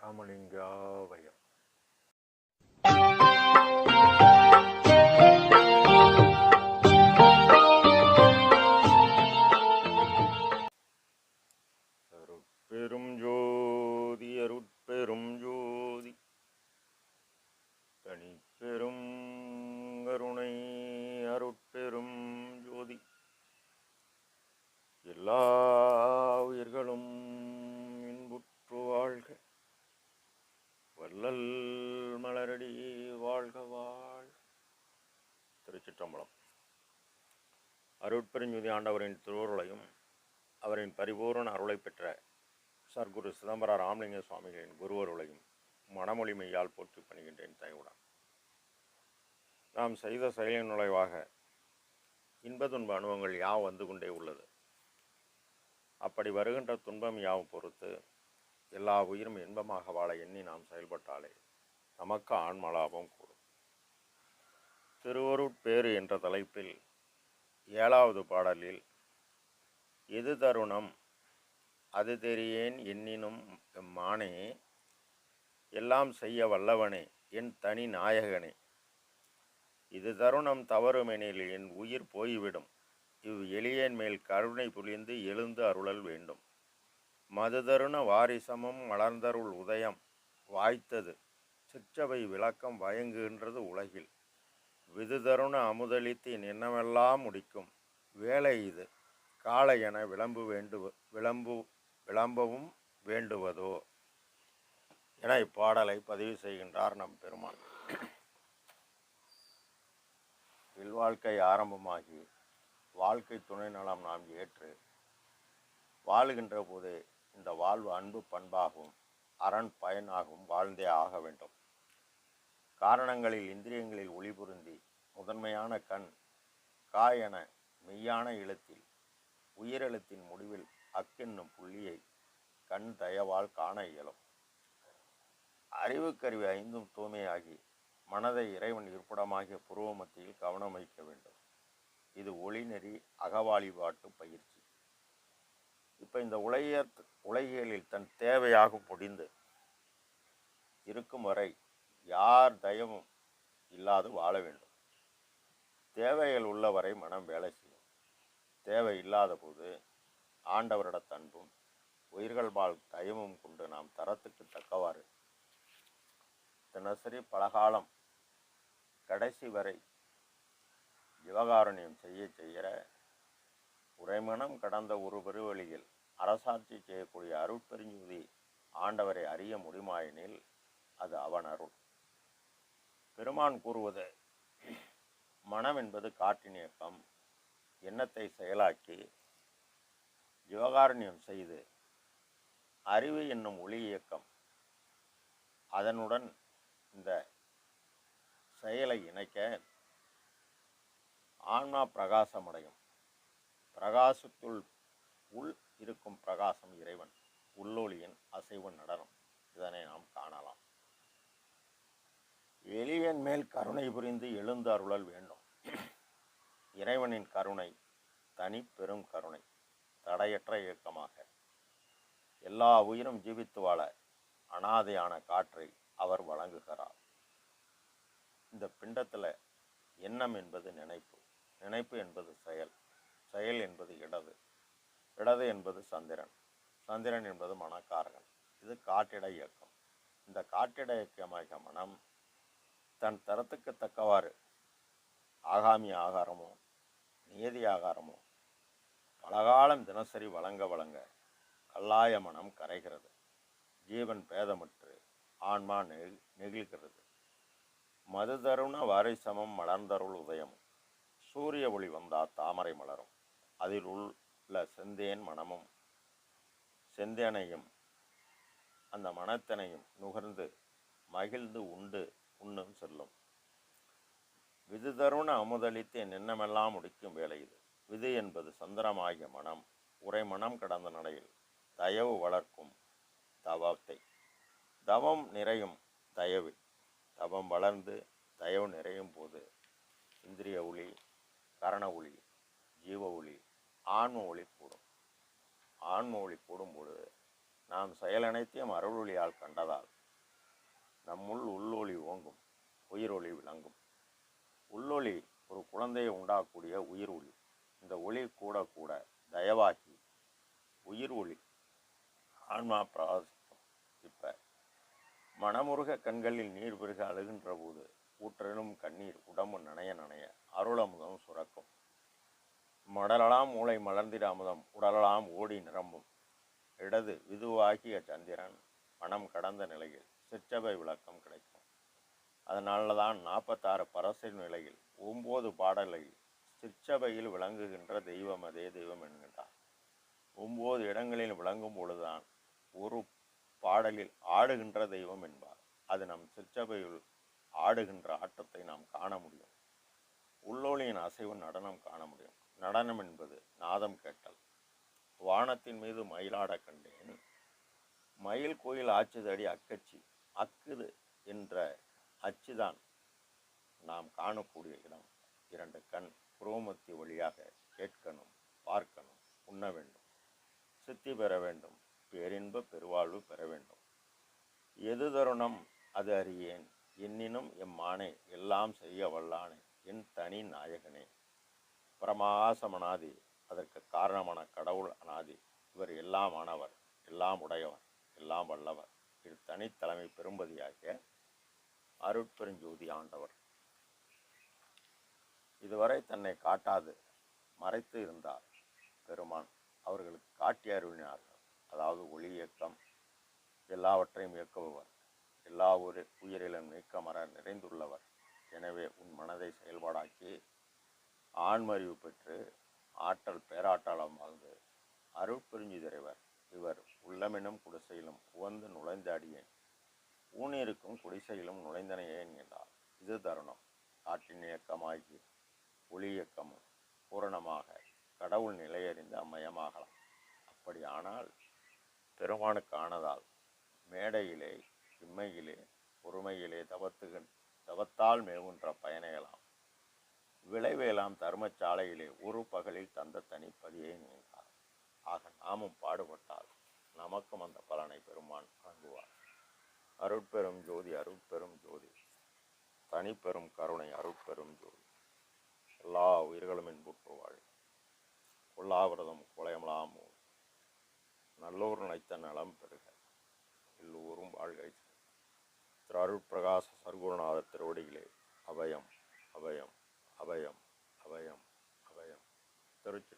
ராமலிங்காவயம். அருட்பெரும் ஜோதி அருட்பெரும் ஜோதி தனிப்பெரும் கருணை அருட்பெரும் ஜோதி எல்லா உயிர்களும் இன்புற்று வாழ்க, வள்ளல் மலரடி வாழ்க வாழ். திருச்சிற்றம்பலம். அருட்பெருஞ்ஜோதி ஆண்டவரின் திருவருளையும் அவரின் பரிபூரண அருளை பெற்ற சர்க்குரு சிதம்பர ராமலிங்க சுவாமிகளின் குருவருளையும் மனமொழிமையால் போற்றி பணிகின்றேன் தயவுடன். நாம் செய்த செயலின் நுழைவாக இன்ப துன்ப அனுபவங்கள் யாவும் வந்து கொண்டே உள்ளது. அப்படி வருகின்ற துன்பம் யாவும் பொறுத்து எல்லா உயிரும் இன்பமாக வாழ எண்ணி நாம் செயல்பட்டாலே நமக்கு ஆன்மலாபம் கூடும். திருவருட்பேறு என்ற தலைப்பில் 7வது பாடலில் எது தருணம் அது தெரியேன் எண்ணினும் எம்மானே, எல்லாம் செய்ய வல்லவனே என் தனி நாயகனே, இது தருணம் தவறுமெனில் என் உயிர் போய்விடும், இவ் எளியேன் மேல் கருணை புரிந்து எழுந்து அருளல் வேண்டும். மது தருண வாரிசமும் மலர்ந்தருள் உதயம் வாய்த்தது, சிற்றவை விளக்கம் வயங்குகின்றது உலகில், விது தருண அமுதளித்து நின்னமெல்லாம் முடிக்கும் வேலை இது, காலை என விளம்பவும் வேண்டுவதோ என இப்பாடலை பதிவு செய்கின்றார் நம் பெருமான். இல்வாழ்க்கை ஆரம்பமாகி வாழ்க்கை துணை நலம் நாம் ஏற்று வாழுகின்ற போதே இந்த வாழ்வு அன்பு பண்பாகவும் அரண் பயனாகவும் வாழ்ந்தே ஆக வேண்டும். காரணங்களில் இந்திரியங்களில் ஒளிபுருந்தி முதன்மையான கண் காய் என மெய்யான எழுத்தில் உயிரெழுத்தின் முடிவில் அக்கென்னும் புள்ளியை கண் தயவால் காண இயலும். அறிவுக்கருவி ஐந்தும் தூய்மையாகி மனதை இறைவன் இருப்பிடமாகிய புருவ மத்தியில் கவனம் வைக்க வேண்டும். இது ஒளிநெறி அகவாழிபாட்டு பயிற்சி. இப்போ இந்த உலகியலில் தன் தேவையாக முடிந்து இருக்கும் வரை யார் தயவும் இல்லாது வாழ வேண்டும். தேவைகள் உள்ளவரை மனம் வேலை செய்யும். தேவை இல்லாத போது ஆண்டவரிட தன்பும் உயிர்கள்பால் தயவும் கொண்டு நாம் தரத்துக்கு தக்கவாறு தினசரி பலகாலம் கடைசி வரை ஜீவகாருண்யம் செய்ய உரைமனம் கடந்த ஒரு பெருவழியில் அரசாட்சி செய்யக்கூடிய அருட்பெருஞ்ஜோதி ஆண்டவரை அறிய முடியுமாயினில் அது அவன் அருள். பெருமான் கூறுவது, மனம் என்பது காற்றின் இயக்கம், எண்ணத்தை செயலாக்கி ஜீவகாருண்யம் செய்து அறிவு என்னும் ஒளி இயக்கம் அதனுடன் இந்த செயலை இணைக்க ஆன்மா பிரகாசமடையும். பிரகாசத்துள் உள் இருக்கும் பிரகாசம் இறைவன், உள்ளொளியின் அசைவு நடனம். இதனை நாம் காணலாம். எளியன் மேல் கருணை புரிந்து எழுந்து அருளல் வேண்டும். இறைவனின் கருணை தனி பெரும் கருணை, தடையற்ற இயக்கமாக எல்லா உயிரும் ஜீவித்து வாழ அனாதையான காற்றை அவர் வழங்குகிறார். இந்த பிண்டத்தில் எண்ணம் என்பது நினைப்பு, நினைப்பு என்பது செயல், செயல் என்பது இடது, இடது என்பது சந்திரன், சந்திரன் என்பது மனக்காரகன். இது காற்றிட இயக்கம். இந்த காற்றிட இயக்கமாக மனம் தன் தரத்துக்கு தக்கவாறு ஆகாமி ஆகாரமோ நியதி ஆகாரமோ பலகாலம் தினசரி வழங்க கல்லாய மனம் கரைகிறது. ஜீவன் பேதமற்று ஆன்மா நெகிழ்கிறது. மது தருண வாரிசமும் மலர்ந்தருள் உதயமும், சூரிய ஒளி வந்தால் தாமரை மலரும், அதில் உள்ள செந்தேன் மனமும் செந்தேனையும் அந்த மனத்தினையும் நுகர்ந்து மகிழ்ந்து உண்ணும் செல்லும். விது தருண அமுதளித்து நின்னமெல்லாம் முடிக்கும் வேலை இது. விது என்பது சந்திரமாகிய மனம், உரை மனம் கடந்த நடையில் தயவு வளர்க்கும் தவத்தை. தவம் நிறையும் தயவில், தவம் வளர்ந்து தயவு நிறையும் போது இந்திரிய ஒளி, கரண ஒளி, ஜீவ ஒளி, ஆன்ம ஒளி கூடும். ஆன்ம ஒளி கூடும் பொழுது நாம் செயலனைத்தையும் அருள் ஒளியால் கண்டதால் நம்முள் உள்ளொளி ஓங்கும், உயிரொளி விளங்கும். உள்ளொளி ஒரு குழந்தையை உண்டாக்கக்கூடிய உயிர் ஒளி. இந்த ஒளி கூட கூட தயவாகி உயிர் ஒளி ஆன்மா பிரகாசிக்கும். இப்போ மனமுருக கண்களில் நீர் பெருக அழுகின்ற போது ஊற்றெனும் கண்ணீர் உடம்பு நனைய நனைய அருளமுதம் சுரக்கும். மடலலாம் மூளை மலர்ந்திட அமுதம் உடலலாம் ஓடி நிரம்பும். இடது விதுவாகிய சந்திரன் மனம் கடந்த நிலையில் சிற்றபை விளக்கம் கிடைக்கும். அதனால தான் 46 பரசின் நிலையில் 9 பாடலை சிற்றபையில் விளங்குகின்ற தெய்வம் அதே தெய்வம் என்கின்றார். 9 இடங்களில் விளங்கும் பொழுதுதான் ஒரு பாடலில் ஆடுகின்ற தெய்வம் என்பார். அது நம் சிற்றபையில் ஆடுகின்ற ஆட்டத்தை நாம் காண முடியும். உள்ளொளியின் அசைவு நடனம் காண முடியும். நடனம் என்பது நாதம் கேட்டல். வானத்தின் மீது மயிலாட கண்டேன், மயில் கோயில் ஆச்சுதடி அக்கச்சி. அக்குது என்ற அச்சுதான் நாம் காணக்கூடிய இடம். 2 கண் புரோமத்தி வழியாக கேட்கணும், பார்க்கணும், உண்ண வேண்டும், சித்தி பெற வேண்டும், பேரின்ப பெருவாழ்வு பெற வேண்டும். எது தருணம் அது அறியேன், எண்ணினும் எம்மானே எல்லாம் செய்ய வல்லானே என் தனி நாயகனே. பிரமாசமனாதி, அதற்கு காரணமான கடவுள் அனாதி. இவர் எல்லாம் ஆனவர், எல்லாம் உடையவர், எல்லாம் வல்லவர். இது தனித்தலைமை பெரும்பதியாகிய அருட்பெருஞ்சோதி ஆண்டவர். இதுவரை தன்னை காட்டாது மறைத்து இருந்தார் பெருமான். அவர்களுக்கு காட்டி அருளினார்கள். அதாவது ஒளி இயக்கம், எல்லாவற்றையும் இயக்குபவர், எல்லா உயிரிலும் நீக்கமர நிறைந்துள்ளவர். எனவே உன் மனதை செயல்பாடாக்கி ஆண்மறிவு பெற்று ஆற்றல் பேராற்றலம் வாழ்ந்து அருட்பெருஞ்சி இறைவர் இவர் உள்ளமெனும் குடிசையிலும் உவந்து நுழைந்தாடியேன், ஊனிருக்கும் குடிசையிலும் நுழைந்தனையேன் என்றார். இது தருணம். காற்றின் இயக்கமாகி ஒளி இயக்கமும் பூரணமாக கடவுள் நிலையறிந்து அம்மயமாகலாம். அப்படி ஆனால் பெருமானுக்கு ஆனதால் மேடையிலே இம்மையிலே பொறுமையிலே தவத்தால் மேவுன்ற பயனையெல்லாம் விளைவேலாம் தர்மச்சாலையிலே ஒரு பகலில் தந்த தனிப்பதியை நினைத்தார். ஆக நாமும் பாடுபட்டால் நமக்கும் அந்த பலனை பெருமான் வழங்குவார். அருட்பெரும் ஜோதி, அருட்பெரும் ஜோதி, தனிப்பெரும் கருணை, அருட்பெரும் ஜோதி. எல்லா உயிர்களும் இன்புற்று வாழ். கொல்லாவிரதம் கொலையமலாம் நல்லோர் நினைத்த நலம் பெறுக. எல்லோரும் வாழ்கை. திரு அருட்பிரகாச சர்க்குருநாதர் திருவடிகளே அபயம், அபயம், அபயம், அபயம், அபயம். திருச்சி